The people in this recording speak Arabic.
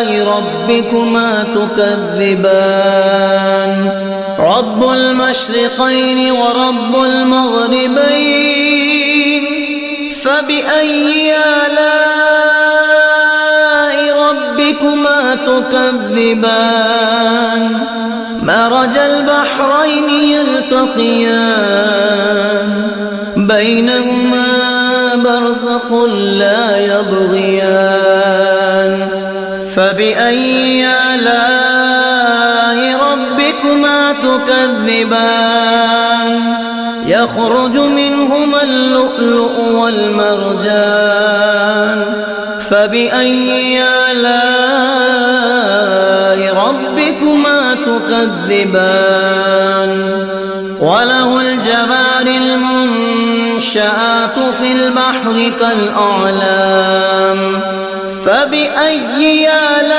ربكما تكذبان رب المشرقين ورب المغربين فبأي آلاء ربكما تكذبان مرج البحرين يلتقيان بينهما برزخ لا يبغيان فبأي آلاء ربكما تكذبان يخرج منهما اللؤلؤ والمرجان فبأي آلاء ربكما تكذبان وله الجوار المنشآت في البحر كالأعلام فبأي آلاء